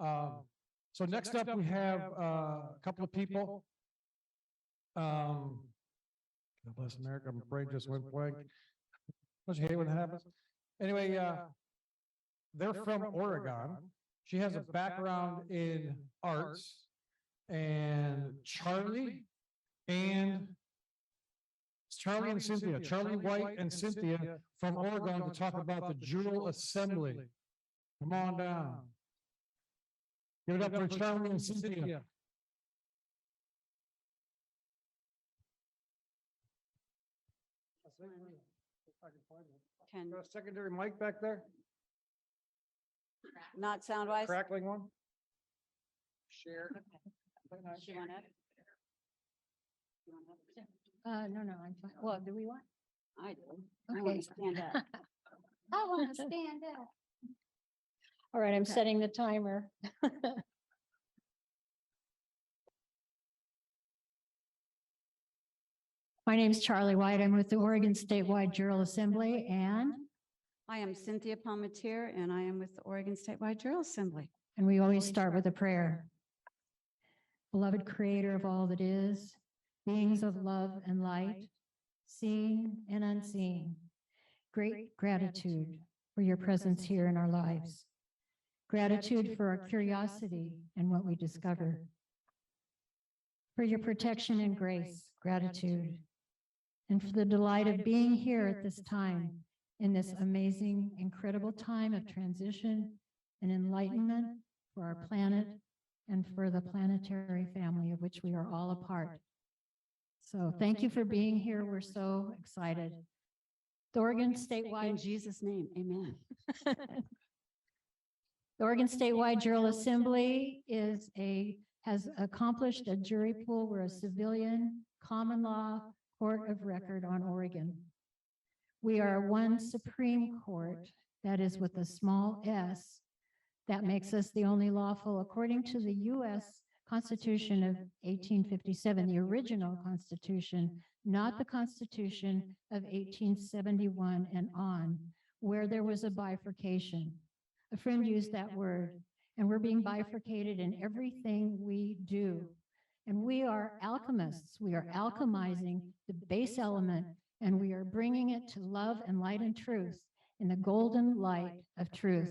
So next up, we have a couple of people. God bless America, my brain just went blank. Don't you hate when that happens? Anyway, they're from Oregon. She has a background in arts. And Charlie and Cynthia, Charlie White and Cynthia from Oregon to talk about the Jural Assembly. Come on down. Give it up for Charlie and Cynthia. Can Got a secondary mic back there? not sound wise. Crackling one? Share. She want it? No, I'm fine. Well, do we want? I do. I Okay. want to stand up. I want to stand up. All right, I'm setting the timer. My name is Charlie White. I'm with the Oregon Statewide Jural Assembly, and I am Cynthia Palmetier, and I am with the Oregon Statewide Jural Assembly. we always start with a prayer. Beloved Creator of all that is, beings of love and light, seen and unseen, great gratitude for your presence here in our lives. Gratitude for our curiosity and what we discover. For your protection and grace, gratitude. And for the delight of being here at this time, in this amazing, incredible time of transition and enlightenment for our planet and for the planetary family of which we are all a part. So thank you for being here. We're so excited. The Oregon In Statewide, Jesus' name, amen. the Oregon Statewide Jural Assembly has accomplished a jury pool. We're a civilian common law court of record on Oregon. We are one Supreme Court, that is with a small s, that makes us the only lawful, according to the U.S. Constitution of 1857, the original Constitution, not the Constitution of 1871 and on, where there was a bifurcation. A friend used that word, and we're being bifurcated in everything we do. And we are alchemists. We are alchemizing the base element, and we are bringing it to love and light and truth in the golden light of truth.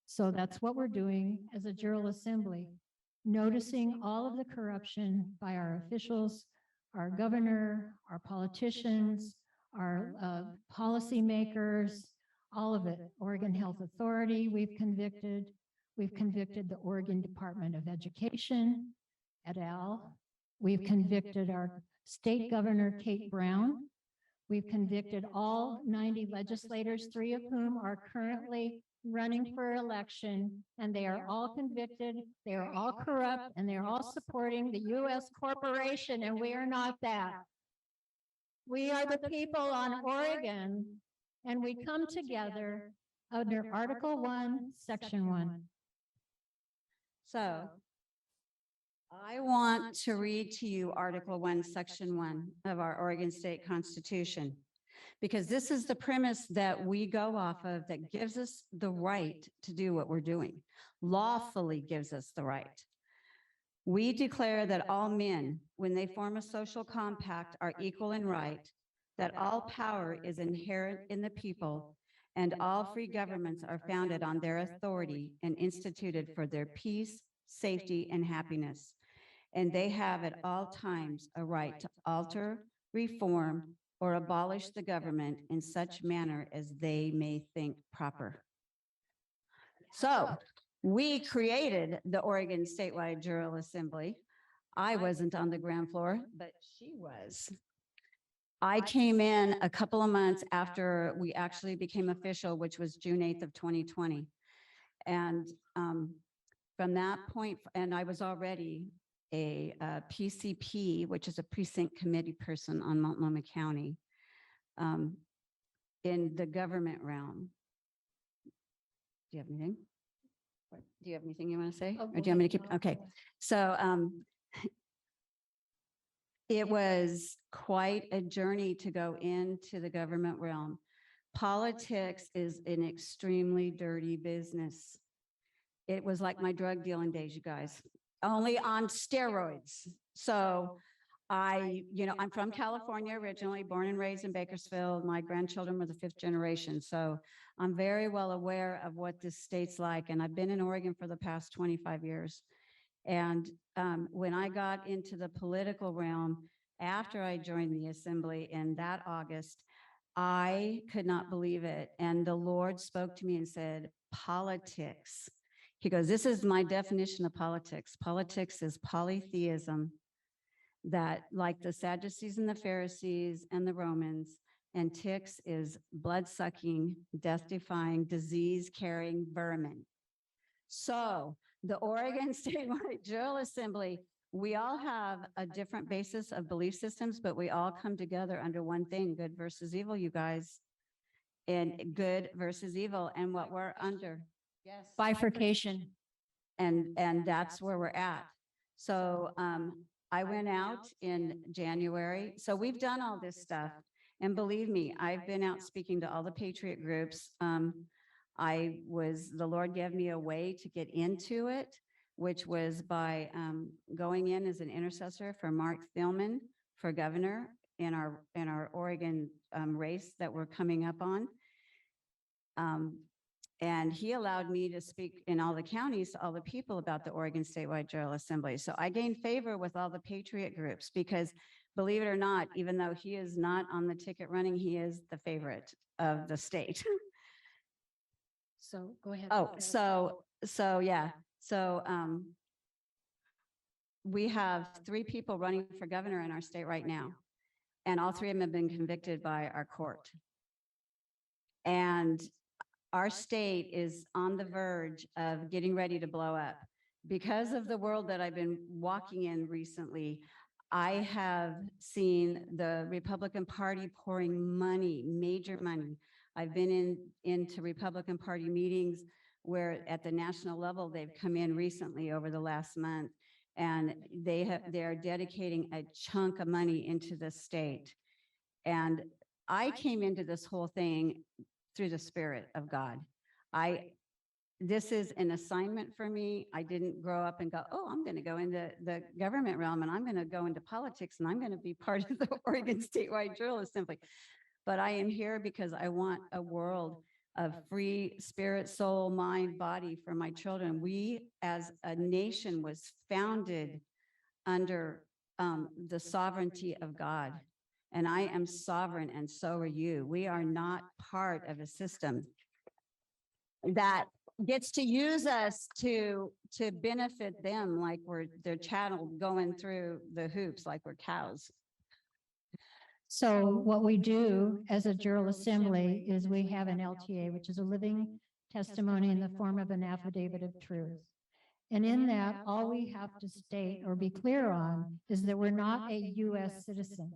So that's what we're doing as a Jural Assembly, noticing all of the corruption by our officials, our governor, our politicians, our policymakers, all of it. Oregon Health Authority, we've convicted the Oregon Department of Education, et al. We've convicted our state governor, Kate Brown. We've convicted all 90 legislators, 3 of whom are currently running for election, and they are all convicted, they are all corrupt, and they're all supporting the U.S. corporation, and we are not that. We are the people on Oregon, and we come together under Article 1, Section 1. So I want to read to you Article 1, Section 1 of our Oregon State Constitution, because this is the premise that we go off of that gives us the right to do what we're doing, lawfully gives us the right. We declare that all men, when they form a social compact, are equal in right, that all power is inherent in the people, and all free governments are founded on their authority and instituted for their peace, safety, and happiness. And they have at all times a right to alter, reform, or abolish the government in such manner as they may think proper. So we created the Oregon Statewide Jural Assembly. I wasn't on the ground floor, but she was. I came in a couple of months after we actually became official, which was June 8th of 2020. And from that point, and I was already a PCP, which is a precinct committee person on Multnomah County, in the government realm. Do you have anything? Do you have anything you want to say? Or do you want me to keep? Okay. So it was quite a journey to go into the government realm. Politics is an extremely dirty business. It was like my drug dealing days, you guys, only on steroids. So I'm from California originally, born and raised in Bakersfield. My grandchildren were the 5th generation. So I'm very well aware of what this state's like. And I've been in Oregon for the past 25 years. And when I got into the political realm, after I joined the assembly in that August, I could not believe it. And the Lord spoke to me and said, politics. He goes, this is my definition of politics. Politics is polytheism, that like the Sadducees and the Pharisees and the Romans, and ticks is blood-sucking, death-defying, disease-carrying vermin. So the Oregon Statewide Jural Assembly, we all have a different basis of belief systems, but we all come together under one thing, good versus evil, you guys. And good versus evil, and what we're under. Yes. Bifurcation. And that's where we're at. So I went out in January. So we've done all this stuff. And believe me, I've been out speaking to all the patriot groups. The Lord gave me a way to get into it, which was by going in as an intercessor for Mark Thielman for governor in our Oregon race that we're coming up on. And he allowed me to speak in all the counties to all the people about the Oregon Statewide Jural Assembly. So I gained favor with all the patriot groups because, believe it or not, even though he is not on the ticket running, he is the favorite of the state. So go ahead. Oh, so yeah. So we have 3 people running for governor in our state right now. And all 3 of them have been convicted by our court. And our state is on the verge of getting ready to blow up. Because of the world that I've been walking in recently, I have seen the Republican Party pouring money, major money. I've been into Republican Party meetings where at the national level, they've come in recently over the last month, and they're dedicating a chunk of money into the state. And I came into this whole thing through the Spirit of God. This is an assignment for me. I didn't grow up and go, oh, I'm going to go into the government realm and I'm going to go into politics and I'm going to be part of the Oregon Statewide Jural Assembly. But I am here because I want a world of free spirit, soul, mind, body for my children. We as a nation was founded under the sovereignty of God. And I am sovereign, and so are you. We are not part of a system that gets to use us to benefit them like we're their chattel going through the hoops like we're cows. So what we do as a Jural Assembly is we have an LTA, which is a living testimony in the form of an affidavit of truth. And in that, all we have to state or be clear on is that we're not a U.S. citizen.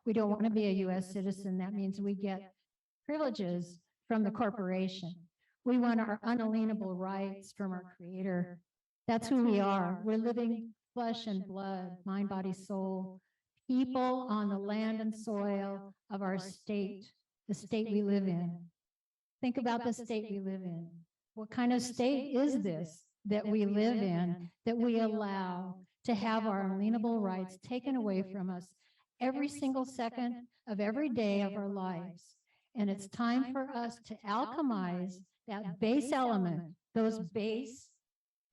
We don't want to be a U.S. citizen. That means we get privileges from the corporation. We want our unalienable rights from our Creator. That's who we are. We're living flesh and blood, mind, body, soul, people on the land and soil of our state, the state we live in. Think about the state we live in. What kind of state is this that we live in, that we allow to have our unalienable rights taken away from us every single second of every day of our lives? And it's time for us to alchemize that base element, those base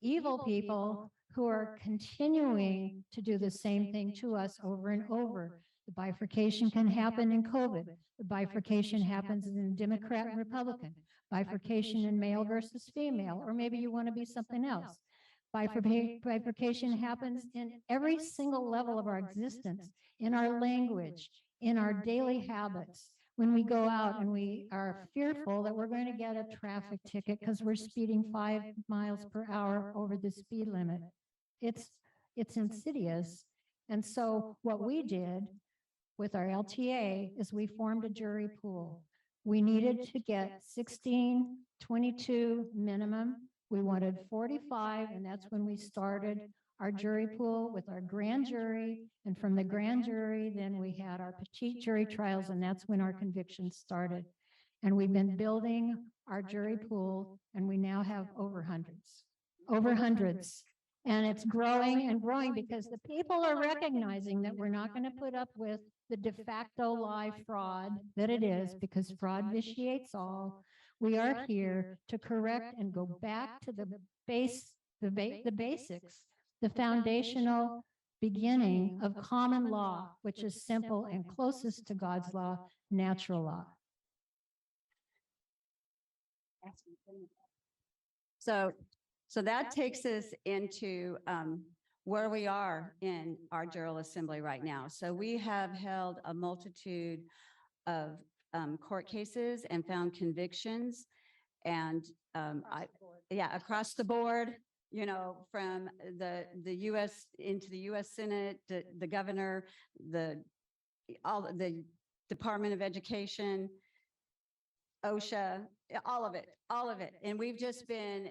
evil people who are continuing to do the same thing to us over and over. The bifurcation can happen in COVID. The bifurcation happens in Democrat and Republican. Bifurcation in male versus female, or maybe you want to be something else. Bifurcation happens in every single level of our existence, in our language, in our daily habits. When we go out and we are fearful that we're going to get a traffic ticket because we're speeding 5 miles per hour over the speed limit. It's insidious. And so what we did with our LTA is we formed a jury pool. We needed to get 16, 22 minimum. We wanted 45, and that's when we started our jury pool with our grand jury. And from the grand jury, then we had our petite jury trials, and that's when our convictions started. And we've been building our jury pool, and we now have over hundreds. over hundreds. And it's growing and growing because the people are recognizing that we're not going to put up with the de facto lie fraud that it is, because fraud vitiates all. We are here to correct and go back to the basics, the foundational beginning of common law, which is simple and closest to God's law, natural law. So that takes us into where we are in our Jural Assembly right now. So we have held a multitude of court cases and found convictions, and across the board, you know, from the U.S. into the U.S. Senate, the governor, the Department of Education, OSJA, all of it. And we've just been,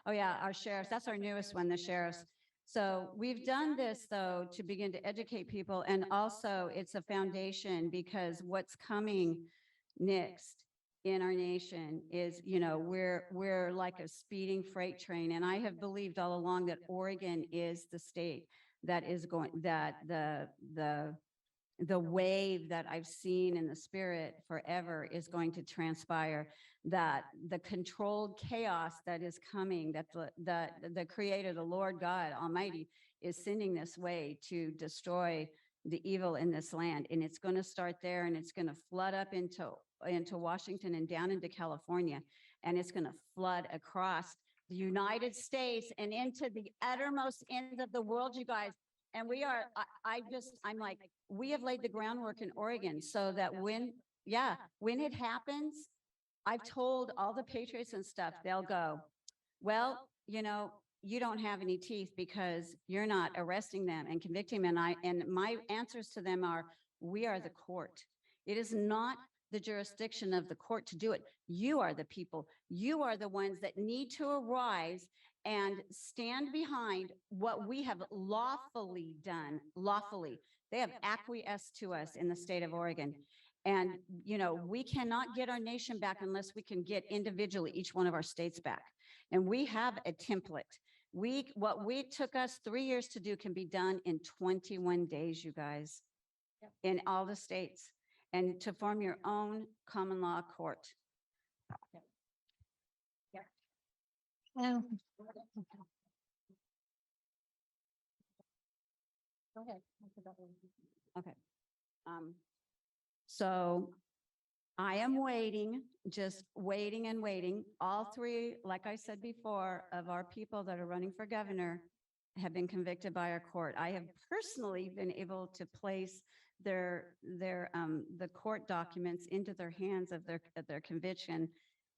our sheriffs, that's our newest one, the sheriffs. So we've done this though to begin to educate people, and also it's a foundation, because what's coming next in our nation is, you know, we're like a speeding freight train. And I have believed all along that Oregon is the state that is going, that the wave that I've seen in the spirit forever is going to transpire, that the controlled chaos that is coming, that the Creator, the Lord God Almighty, is sending this way to destroy the evil in this land. And it's going to start there, and it's going to flood up into Washington and down into California, and it's going to flood across the United States and into the uttermost ends of the world, you guys. And we are, I'm like, we have laid the groundwork in Oregon so that when it happens, I've told all the patriots and stuff, they'll go, well, you know, you don't have any teeth because you're not arresting them and convicting them. And my answers to them are, we are the court. It is not the jurisdiction of the court to do it. You are the people. You are the ones that need to arise and stand behind what we have lawfully done, lawfully. They have acquiesced to us in the state of Oregon. And, you know, we cannot get our nation back unless we can get individually each one of our states back. And we have a template. What we took us 3 years to do can be done in 21 days, you guys, in all the states, and to form your own common law court. Well, Okay. So I am waiting, just waiting and waiting. All three, like I said before, of our people that are running for governor have been convicted by our court. I have personally been able to place the court documents into their hands of their conviction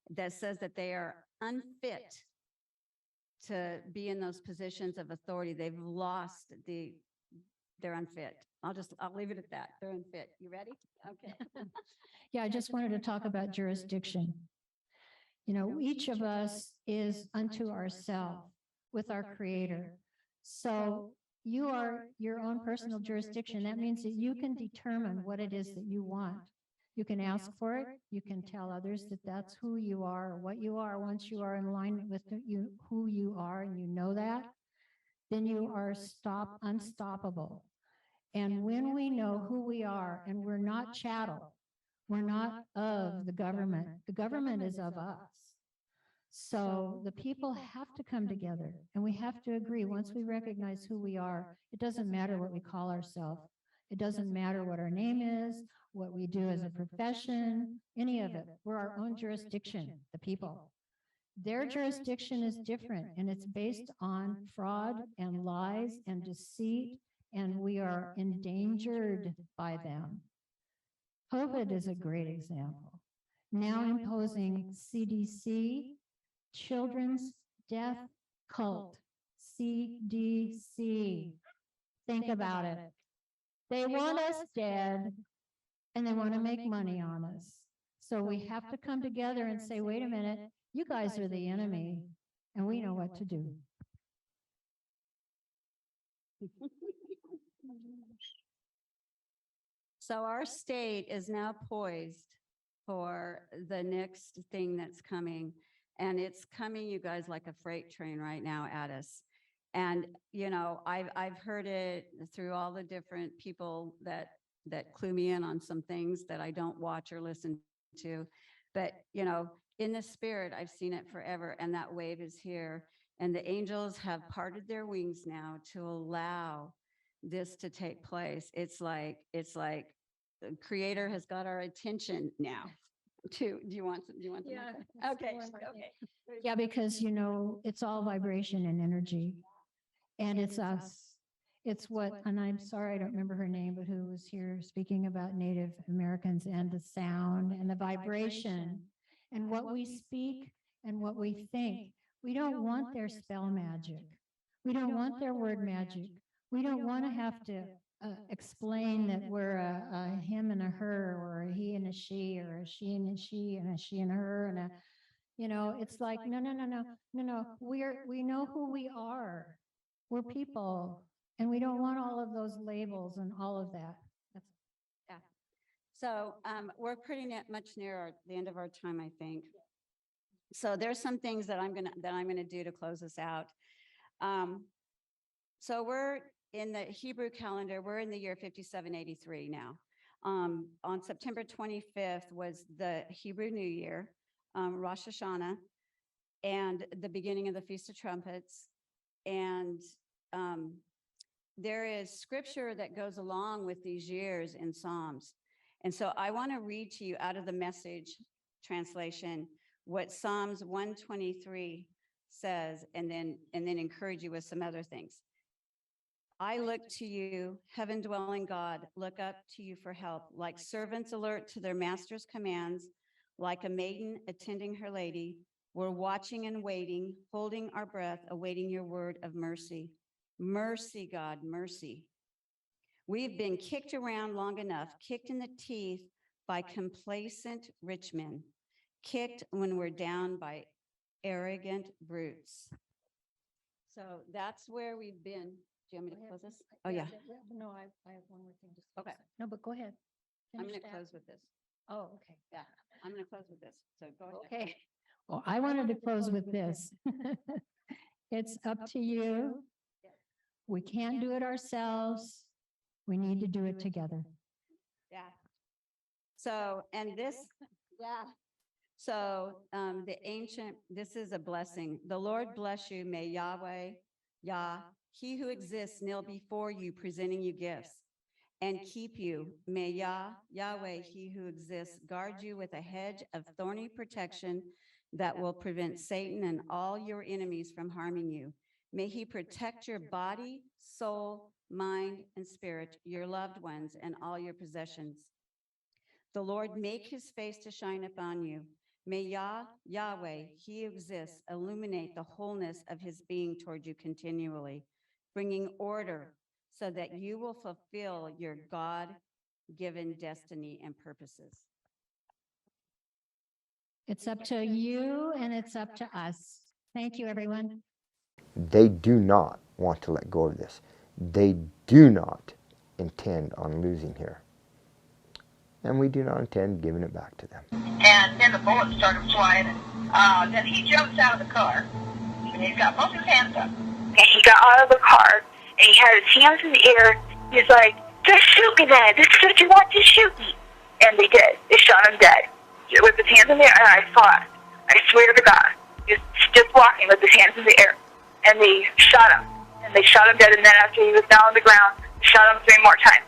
that says that they are unfit to be in those positions of authority. They've lost they're unfit. I'll leave it at that. They're unfit. You ready? Okay. yeah, I just wanted to talk about jurisdiction. You know, each of us is unto ourselves with our Creator. So you are your own personal jurisdiction. That means that you can determine what it is that you want. You can ask for it. You can tell others that that's who you are, or what you are. Once you are in alignment with who you are, and you know that, then you are unstoppable. And when we know who we are, and we're not chattel, we're not of the government is of us. So the people have to come together, and we have to agree. Once we recognize who we are, it doesn't matter what we call ourselves. It doesn't matter what our name is, what we do as a profession, any of it. We're our own jurisdiction, the people. Their jurisdiction is different, and it's based on fraud and lies and deceit, and we are endangered by them. COVID is a great example. Now imposing CDC, Children's Death Cult, CDC. Think about it. They want us dead, and they want to make money on us. So we have to come together and say, wait a minute, you guys are the enemy, and we know what to do. So our state is now poised for the next thing that's coming. And it's coming, you guys, like a freight train right now at us. And, you know, I've heard it through all the different people that clue me in on some things that I don't watch or listen to. But, you know, in the spirit, I've seen it forever, and that wave is here. And the angels have parted their wings now to allow this to take place. It's like the Creator has got our attention now. Do you want some? Yeah, Okay. that's more Okay. Yeah, because you know, it's all vibration and energy. And it's us. It's what, and I'm sorry, I don't remember her name, but who was here speaking about Native Americans and the sound and the vibration and what we speak and what we think. We don't want their spell magic. We don't want their word magic. We don't want to have to explain that we're a him and a her, or a he and a she, or a she and a she, and a she and a her, and a, you know, it's like, no. We know who we are. We're people, and we don't want all of those labels and all of that. That's So we're pretty much near the end of our time, I think. So there's some things that I'm gonna do to close us out. So we're in the Hebrew calendar. We're in the year 5783 now. On September 25th was the Hebrew New Year, Rosh Hashanah, and the beginning of the Feast of Trumpets. And there is scripture that goes along with these years in Psalms. And so I want to read to you out of the Message translation what Psalms 123 says, and then encourage you with some other things. I look to you, heaven-dwelling God, look up to you for help, like servants alert to their master's commands, like a maiden attending her lady. We're watching and waiting, holding our breath, awaiting your word of mercy. Mercy, God, mercy. We've been kicked around long enough, kicked in the teeth by complacent rich men, kicked when we're down by arrogant brutes. So that's where we've been. Do you want me to close this? Oh, yeah. No, I have one more thing to say. Okay. No, but go ahead. I'm going Finish to that. close with this. Oh, okay. Yeah, I'm going to close with this. So go ahead. Okay. Well, I wanted to close with this. It's up to you. We can't do it ourselves. We need to do it together. Yeah. So, and this, yeah. So, this is a blessing. The Lord bless you. May Yahweh, Yah, he who exists, kneel before you, presenting you gifts, and keep you. May Yahweh, he who exists, guard you with a hedge of thorny protection that will prevent Satan and all your enemies from harming you. May he protect your body, soul, mind, and spirit, your loved ones, and all your possessions. The Lord make his face to shine upon you. May Yahweh, he who exists, illuminate the wholeness of his being toward you continually, bringing order so that you will fulfill your God-given destiny and purposes. It's up to you and it's up to us. Thank you, everyone. They do not want to let go of this. They do not intend on losing here. And we do not intend giving it back to them. And then the bullets started flying. Then he jumps out of the car. And he's got both his hands up. And he got out of the car, and he had his hands in the air. He's like, just shoot me then. This is what you want, just shoot me. And they did. They shot him dead. With his hands in the air, and I saw it. I swear to God. He was just walking with his hands in the air. And they shot him. And they shot him dead, and then after he was down on the ground, they shot him 3 more times.